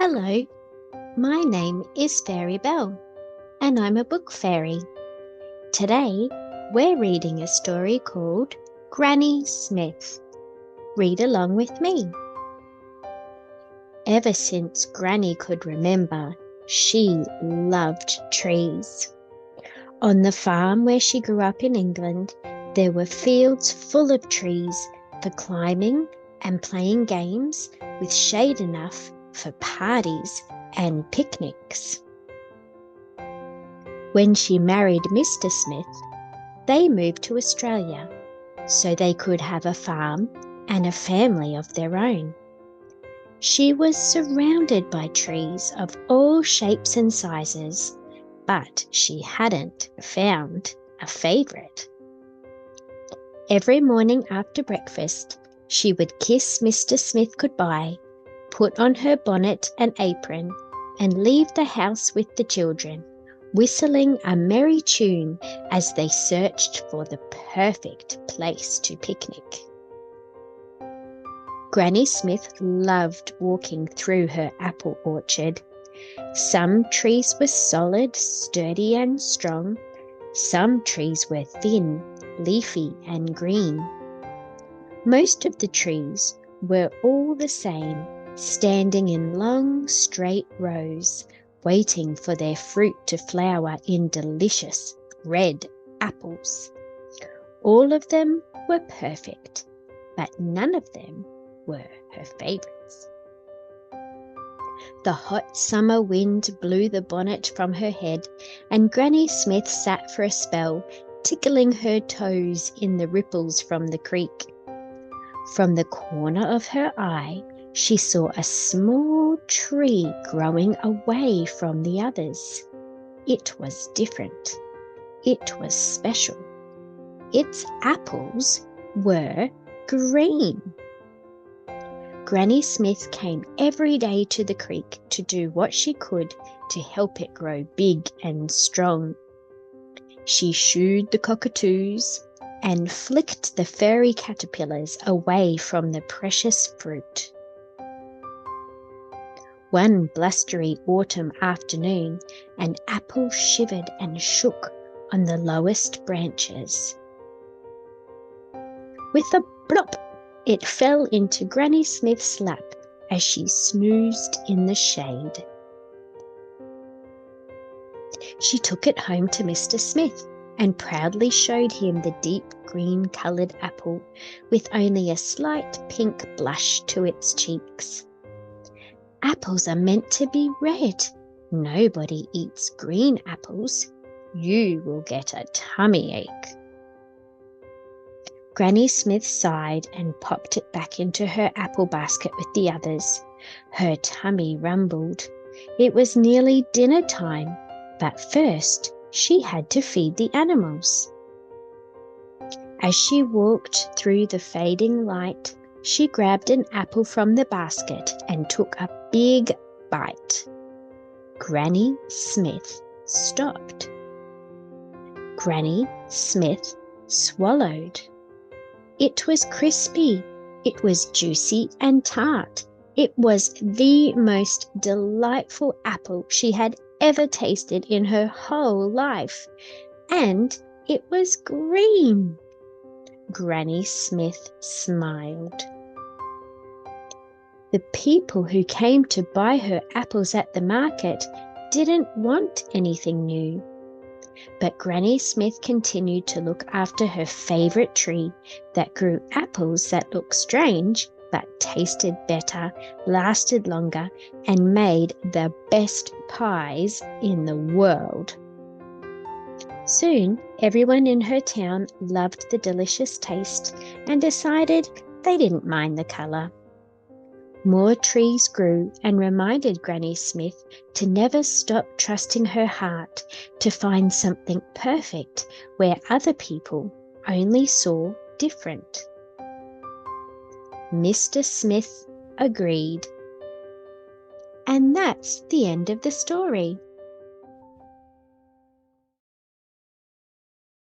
Hello, my name is Fairy Belle, and I'm a book fairy. Today, we're reading a story called Granny Smith. Read along with me. Ever since Granny could remember, she loved trees. On the farm where she grew up in England, there were fields full of trees for climbing and playing games with shade enough for parties and picnics. When she married Mr. Smith, they moved to Australia so they could have a farm and a family of their own. She was surrounded by trees of all shapes and sizes, but she hadn't found a favourite. Every morning after breakfast, she would kiss Mr. Smith goodbye, put on her bonnet and apron, and leave the house with the children, whistling a merry tune as they searched for the perfect place to picnic. Granny Smith loved walking through her apple orchard. Some trees were solid, sturdy and strong. Some trees were thin, leafy and green. Most of the trees were all the same, standing in long, straight rows, waiting for their fruit to flower in delicious red apples. All of them were perfect, but none of them were her favourites. The hot summer wind blew the bonnet from her head, and Granny Smith sat for a spell, tickling her toes in the ripples from the creek. From the corner of her eye, she saw a small tree growing away from the others. It was different. It was special. Its apples were green. Granny Smith came every day to the creek to do what she could to help it grow big and strong. She shooed the cockatoos and flicked the furry caterpillars away from the precious fruit. One blustery autumn afternoon, an apple shivered and shook on the lowest branches. With a plop, it fell into Granny Smith's lap as she snoozed in the shade. She took it home to Mr. Smith and proudly showed him the deep green-coloured apple with only a slight pink blush to its cheeks. Apples are meant to be red. Nobody eats green apples. You will get a tummy ache. Granny Smith sighed and popped it back into her apple basket with the others. Her tummy rumbled. It was nearly dinner time, but first she had to feed the animals. As she walked through the fading light, she grabbed an apple from the basket and took a big bite. Granny Smith stopped. Granny Smith swallowed. It was crispy. It was juicy and tart. It was the most delightful apple she had ever tasted in her whole life, and it was green. Granny Smith smiled. The people who came to buy her apples at the market didn't want anything new. But Granny Smith continued to look after her favourite tree that grew apples that looked strange but tasted better, lasted longer, and made the best pies in the world. Soon, everyone in her town loved the delicious taste and decided they didn't mind the colour. More trees grew and reminded Granny Smith to never stop trusting her heart to find something perfect where other people only saw different. Mr. Smith agreed. And that's the end of the story.